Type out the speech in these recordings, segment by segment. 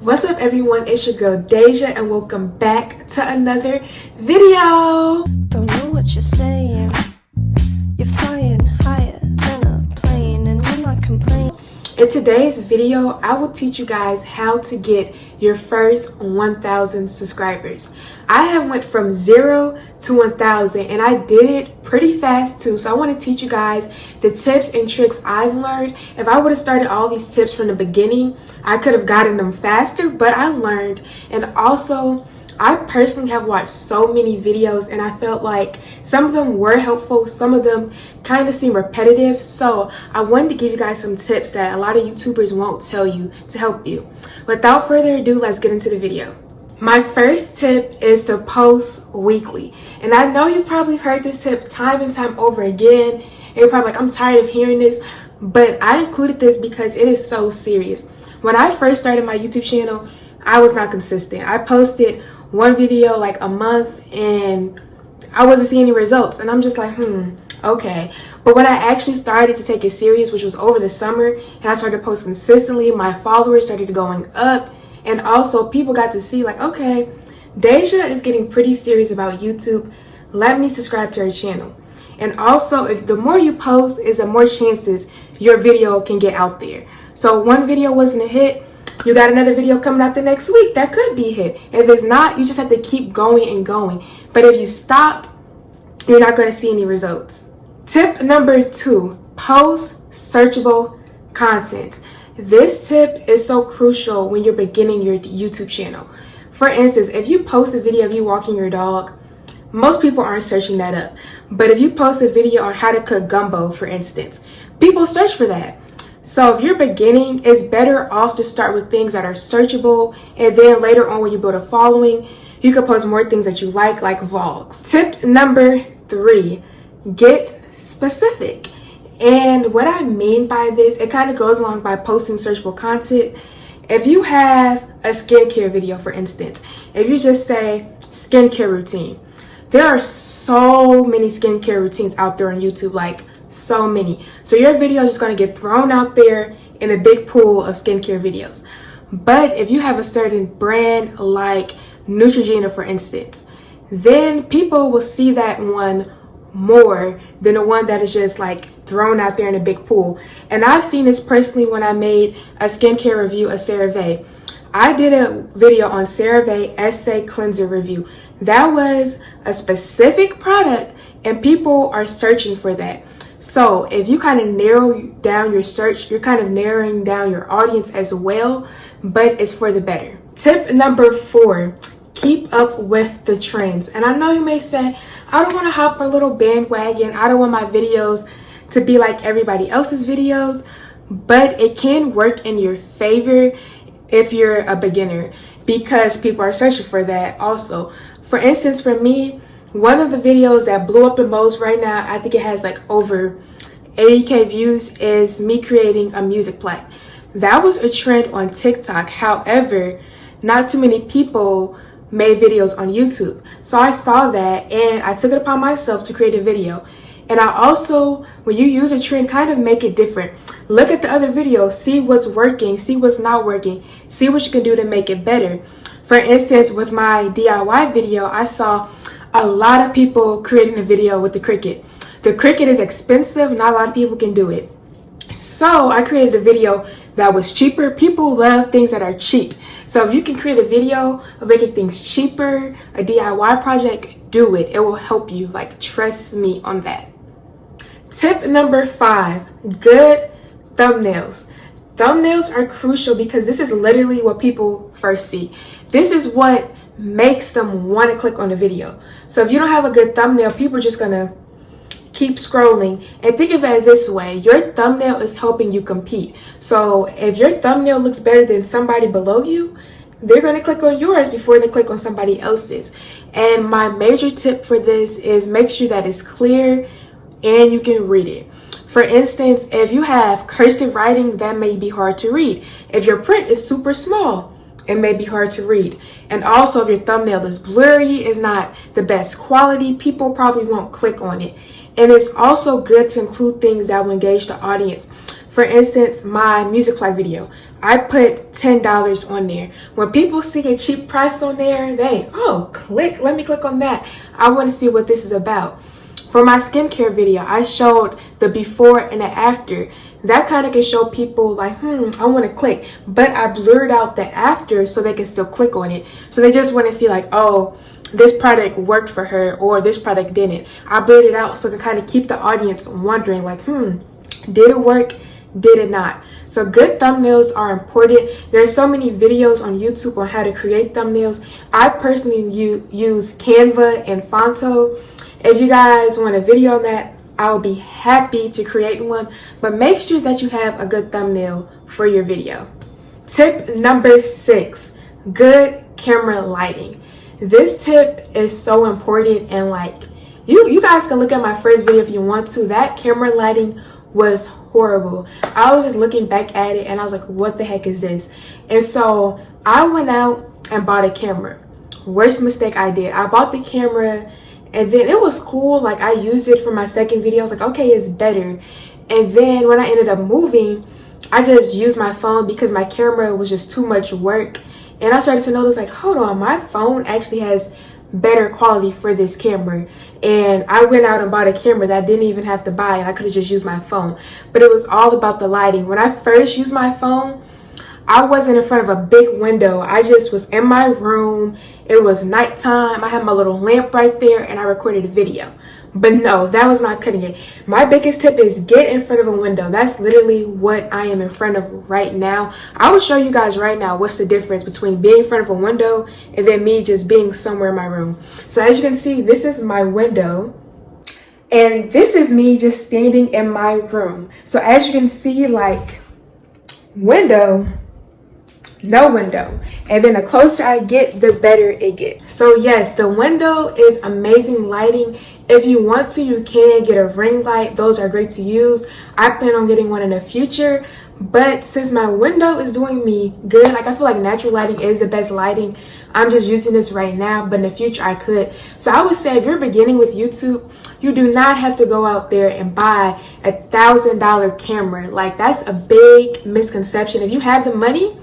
What's up everyone, it's your girl Deja and welcome back to another video. Don't know what you're saying. You're flying higher than a plane and you're not complaining. In today's video, I will teach you guys how to get your first 1,000 subscribers. I have went from 0 to 1,000 and I did it pretty fast too. So I want to teach you guys the tips and tricks I've learned. If I would have started all these tips from the beginning, I could have gotten them faster, but I learned. And also, I personally have watched so many videos and I felt like some of them were helpful, some of them kind of seem repetitive. So I wanted to give you guys some tips that a lot of YouTubers won't tell you to help you. Without further ado, let's get into the video. My first tip is to post weekly. And I know you've probably heard this tip time and time over again. And you're probably like, I'm tired of hearing this. But I included this because it is so serious. When I first started my YouTube channel, I was not consistent. I posted one video like a month and I wasn't seeing any results. And I'm just like, okay. But when I actually started to take it serious, which was over the summer, and I started to post consistently, my followers started going up. And also people got to see like, okay, Deja is getting pretty serious about YouTube. Let me subscribe to her channel. And also, if the more you post is the more chances your video can get out there. So one video wasn't a hit, you got another video coming out the next week that could be a hit. If it's not, you just have to keep going and going. But if you stop, you're not going to see any results. Tip number 2, post searchable content. This tip is so crucial when you're beginning your YouTube channel. For instance, if you post a video of you walking your dog, most people aren't searching that up. But if you post a video on how to cook gumbo, for instance, people search for that. So if you're beginning, it's better off to start with things that are searchable, and then later on when you build a following, you can post more things that you like vlogs. Tip number 3, get specific. And what I mean by this, it kind of goes along by posting searchable content. If you have a skincare video, for instance, if you just say skincare routine, there are so many skincare routines out there on YouTube, like so many. So your video is just going to get thrown out there in a big pool of skincare videos. But if you have a certain brand like Neutrogena, for instance, then people will see that one more than the one that is just like thrown out there in a big pool. And I've seen this personally when I made a skincare review of CeraVe. I did a video on CeraVe Essay Cleanser review. That was a specific product and people are searching for that. So if you kind of narrow down your search, you're kind of narrowing down your audience as well, but it's for the better. Tip number 4, keep up with the trends. And I know you may say, I don't want to hop on a little bandwagon. I don't want my videos to be like everybody else's videos, but it can work in your favor if you're a beginner because people are searching for that also. For instance, for me, one of the videos that blew up the most right now, I think it has like over 80K views, is me creating a music plaque. That was a trend on TikTok. However, not too many people made videos on YouTube. So I saw that and I took it upon myself to create a video. And I also, when you use a trend, kind of make it different. Look at the other videos, see what's working, see what's not working, see what you can do to make it better. For instance, with my DIY video, I saw a lot of people creating a video with the Cricut. The Cricut is expensive, not a lot of people can do it. So I created a video that was cheaper. People love things that are cheap. So if you can create a video of making things cheaper, a DIY project, do it. It will help you, like, trust me on that. Tip number 5, good thumbnails. Thumbnails are crucial because this is literally what people first see. This is what makes them want to click on the video. So if you don't have a good thumbnail, people are just gonna keep scrolling. And think of it as this way, your thumbnail is helping you compete. So if your thumbnail looks better than somebody below you, they're going to click on yours before they click on somebody else's. And my major tip for this is make sure that it's clear and you can read it. For instance, if you have cursive writing, that may be hard to read. If your print is super small, it may be hard to read. And also, if your thumbnail is blurry, is not the best quality, people probably won't click on it. And it's also good to include things that will engage the audience. For instance, my music plaque video. I put $10 on there. When people see a cheap price on there, let me click on that. I want to see what this is about. For my skincare video, I showed the before and the after. That kind of can show people like, I want to click. But I blurred out the after so they can still click on it. So they just want to see like, oh, this product worked for her or this product didn't. I blurred it out so to kind of keep the audience wondering like, did it work? Did it not? So good thumbnails are important. There's so many videos on YouTube on how to create thumbnails. I personally use Canva and Fonto. If you guys want a video on that, I'll be happy to create one, but make sure that you have a good thumbnail for your video. Tip number 6, good camera lighting. This tip is so important, and like you guys can look at my first video if you want to. That camera lighting was horrible. I was just looking back at it and I was like, what the heck is this? And so I went out and bought a camera. Worst mistake I did. I bought the camera and then it was cool. Like I used it for my second video. I was like, okay, it's better. And then when I ended up moving, I just used my phone because my camera was just too much work. And I started to notice like, hold on, my phone actually has better quality for this camera. And I went out and bought a camera that I didn't even have to buy, and I could have just used my phone. But it was all about the lighting. When I first used my phone, I wasn't in front of a big window. I just was in my room. It was nighttime. I had my little lamp right there and I recorded a video. But no, that was not cutting it. My biggest tip is get in front of a window. That's literally what I am in front of right now. I will show you guys right now what's the difference between being in front of a window and then me just being somewhere in my room. So as you can see, this is my window. And this is me just standing in my room. So as you can see, like window, no window, and then the closer I get, the better it gets. So yes, the window is amazing lighting. If you want to, you can get a ring light. Those are great to use. I plan on getting one in the future, but since my window is doing me good, like I feel like natural lighting is the best lighting, I'm just using this right now, but in the future I could. So I would say if you're beginning with YouTube, you do not have to go out there and buy a $1,000 camera. Like that's a big misconception. If you have the money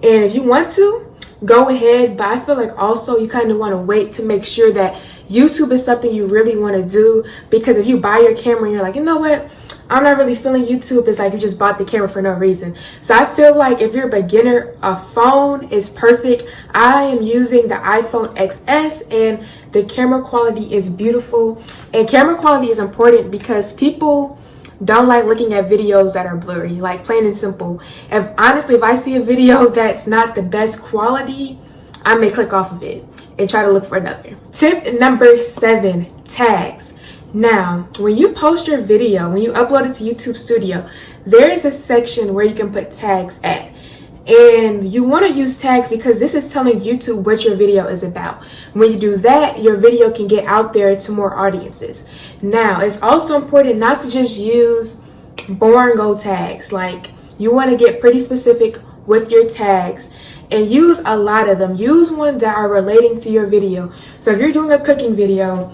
and if you want to, go ahead. But I feel like also you kind of want to wait to make sure that YouTube is something you really want to do. Because if you buy your camera and you're like, you know what, I'm not really feeling YouTube, it's like you just bought the camera for no reason. So I feel like if you're a beginner, a phone is perfect. I am using the iPhone XS and the camera quality is beautiful. And camera quality is important because people don't like looking at videos that are blurry, like plain and simple. If I see a video that's not the best quality, I may click off of it and try to look for another. Tip number 7, tags. Now, when you post your video, when you upload it to YouTube Studio, there's a section where you can put tags at. And you want to use tags because this is telling YouTube what your video is about. When you do that, your video can get out there to more audiences. Now, it's also important not to just use boring old tags. Like, you want to get pretty specific with your tags and use a lot of them. Use ones that are relating to your video. So if you're doing a cooking video,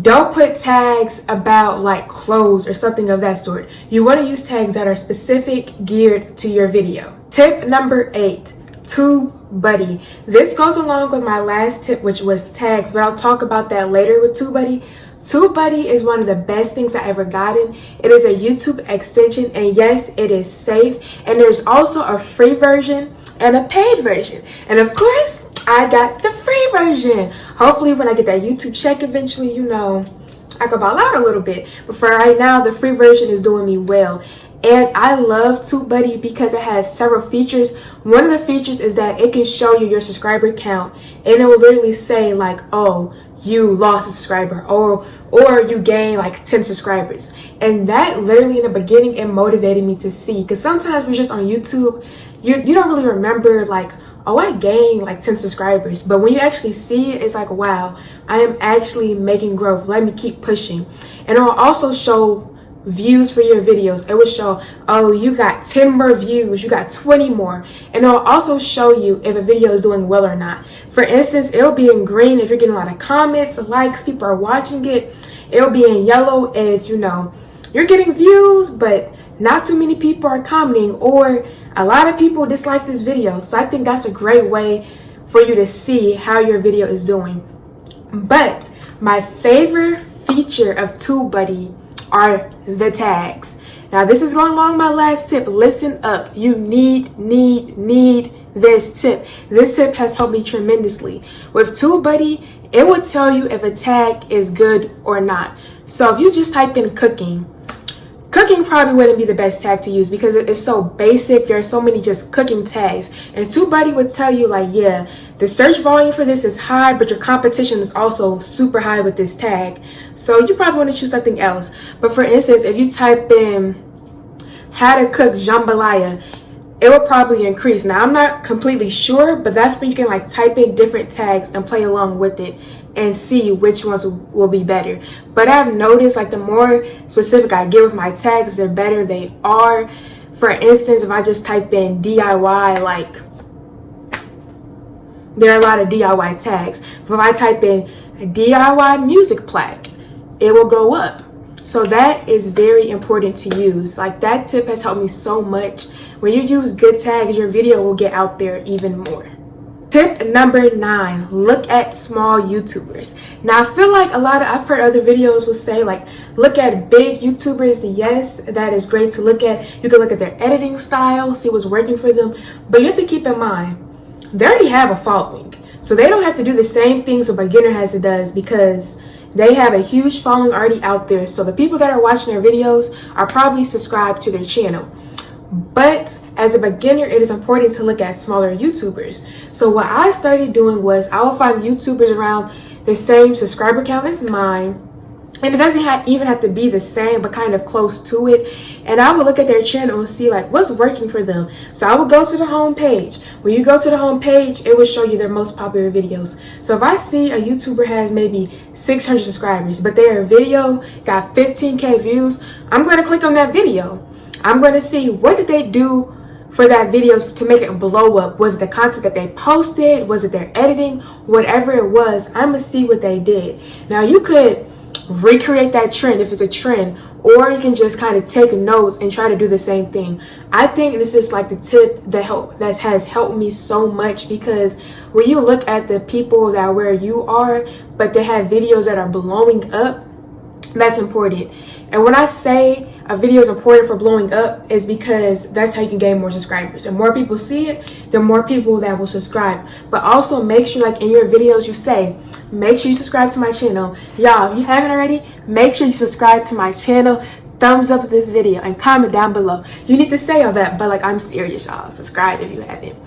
don't put tags about like clothes or something of that sort. You want to use tags that are specific, geared to your video. Tip number 8, TubeBuddy. This goes along with my last tip, which was tags, but I'll talk about that later with TubeBuddy. TubeBuddy is one of the best things I ever gotten. It is a YouTube extension, and yes, it is safe. And there's also a free version and a paid version. And of course, I got the free version. Hopefully when I get that YouTube check eventually, you know, I can ball out a little bit. But for right now, the free version is doing me well. And I love TubeBuddy because it has several features. One of the features is that it can show you your subscriber count, and it will literally say like, oh, you lost a subscriber, or you gained like 10 subscribers. And that literally in the beginning, it motivated me to see, because sometimes we're just on YouTube, you don't really remember like, oh, I gained like 10 subscribers. But when you actually see it, it's like, wow, I am actually making growth. Let me keep pushing. And it will also show views for your videos. It will show, oh, you got 10 more views, you got 20 more. And it'll also show you if a video is doing well or not. For instance, it'll be in green if you're getting a lot of comments, likes, people are watching it. It'll be in yellow if, you know, you're getting views but not too many people are commenting, or a lot of people dislike this video. So I think that's a great way for you to see how your video is doing. But my favorite feature of TubeBuddy are the tags. Now this is going along my last tip. Listen up. You need this tip. This tip has helped me tremendously. With TubeBuddy, it will tell you if a tag is good or not. So if you just type in cooking probably wouldn't be the best tag to use because it's so basic. There are so many just cooking tags, and TubeBuddy would tell you like, yeah, the search volume for this is high, but your competition is also super high with this tag, so you probably want to choose something else. But for instance, if you type in how to cook jambalaya, it will probably increase. Now I'm not completely sure, but that's when you can like type in different tags and play along with it and see which ones will be better. But I've noticed like the more specific I get with my tags, the better they are. For instance, if I just type in DIY, like there are a lot of DIY tags. But if I type in DIY music plaque, it will go up. So that is very important to use. Like that tip has helped me so much. When you use good tags, your video will get out there even more. Tip number 9, look at small YouTubers. Now I feel like I've heard other videos will say like, look at big YouTubers. Yes, that is great to look at. You can look at their editing style, see what's working for them. But you have to keep in mind, they already have a following. So they don't have to do the same things a beginner does because they have a huge following already out there. So the people that are watching their videos are probably subscribed to their channel. But as a beginner, it is important to look at smaller YouTubers. So what I started doing was I will find YouTubers around the same subscriber count as mine. And it doesn't even have to be the same, but kind of close to it. And I would look at their channel and see like what's working for them. So I would go to the home page. When you go to the home page, it will show you their most popular videos. So if I see a YouTuber has maybe 600 subscribers, but their video got 15K views, I'm going to click on that video. I'm going to see what did they do for that video to make it blow up. Was it the content that they posted? Was it their editing? Whatever it was, I'm going to see what they did. Now you could recreate that trend if it's a trend, or you can just kind of take notes and try to do the same thing. I think this is like the tip that has helped me so much, because when you look at the people that are where you are but they have videos that are blowing up, that's important. And when I say a video is important for blowing up, is because that's how you can gain more subscribers. And more people see it, the more people that will subscribe. But also make sure, like in your videos, you say, make sure you subscribe to my channel. Y'all, if you haven't already, make sure you subscribe to my channel, thumbs up this video, and comment down below. You need to say all that, but like, I'm serious, y'all. Subscribe if you haven't.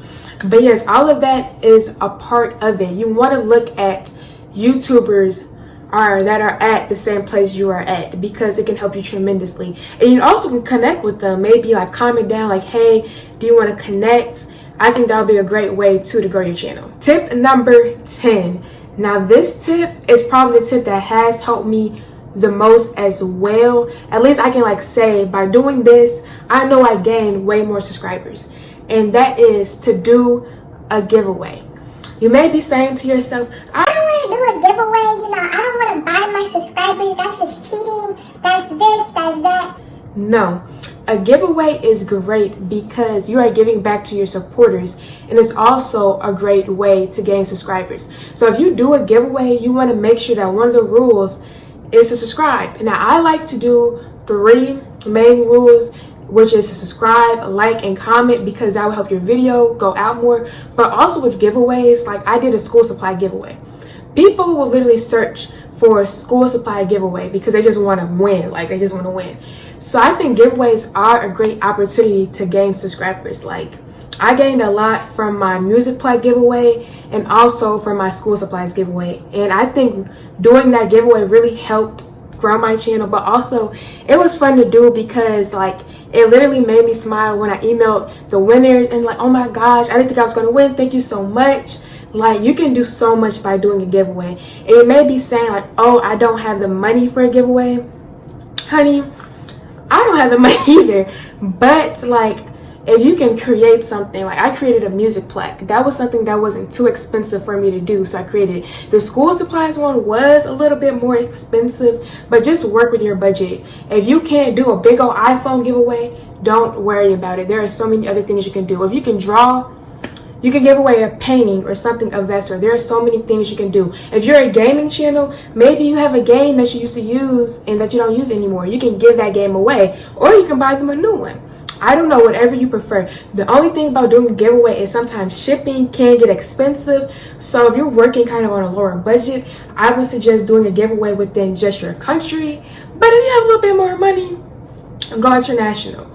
But yes, all of that is a part of it. You want to look at YouTubers that are at the same place you are at, because it can help you tremendously. And you also can connect with them. Maybe like comment down like, hey, do you want to connect? I think that would be a great way too to grow your channel. Tip number 10. Now this tip is probably the tip that has helped me the most as well. At least I can like say, by doing this, I know I gained way more subscribers. And that is to do a giveaway. You may be saying to yourself, I don't want to do a giveaway, I don't want to buy my subscribers, that's just cheating, that's this, that's that. No, a giveaway is great because you are giving back to your supporters, and it's also a great way to gain subscribers. So if you do a giveaway, you want to make sure that one of the rules is to subscribe. Now I like to do 3 main rules, which is to subscribe, like, and comment, because that will help your video go out more. But also with giveaways, like I did a school supply giveaway. People will literally search for a school supply giveaway because they just want to win. Like they just want to win. So I think giveaways are a great opportunity to gain subscribers. Like I gained a lot from my music supply giveaway and also from my school supplies giveaway. And I think doing that giveaway really helped grow my channel. But also it was fun to do because like it literally made me smile when I emailed the winners and like, oh my gosh, I didn't think I was going to win. Thank you so much. Like you can do so much by doing a giveaway. And you may be saying like, oh, I don't have the money for a giveaway. Honey, I don't have the money either. But like if you can create something, like I created a music plaque. That was something that wasn't too expensive for me to do, so I created it. The school supplies one was a little bit more expensive, but just work with your budget. If you can't do a big old iPhone giveaway, don't worry about it. There are so many other things you can do. If you can draw, you can give away a painting or something of that sort. There are so many things you can do. If you're a gaming channel, maybe you have a game that you used to use and that you don't use anymore. You can give that game away, or you can buy them a new one. I don't know, whatever you prefer. The only thing about doing a giveaway is sometimes shipping can get expensive. So if you're working kind of on a lower budget, I would suggest doing a giveaway within just your country. But if you have a little bit more money, go international.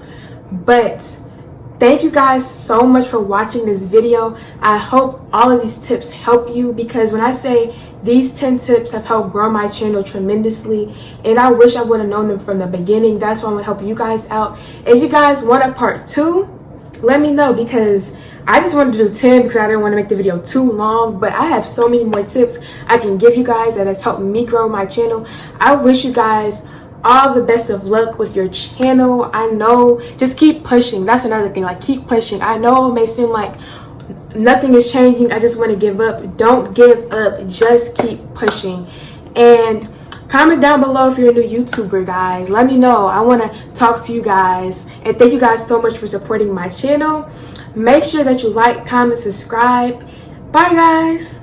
But thank you guys so much for watching this video. I hope all of these tips help you, because when I say these 10 tips have helped grow my channel tremendously, and I wish I would have known them from the beginning. That's why I'm gonna help you guys out. If you guys want a part 2, let me know, because I just wanted to do 10 because I didn't want to make the video too long, but I have so many more tips I can give you guys that has helped me grow my channel. I wish you guys all the best of luck with your channel. I know, just keep pushing. That's another thing, like keep pushing. I know it may seem like nothing is changing, I just want to give up. Don't give up, just keep pushing. And comment down below if you're a new YouTuber, guys. Let me know. I want to talk to you guys. And thank you guys so much for supporting my channel. Make sure that you like, comment, subscribe. Bye guys.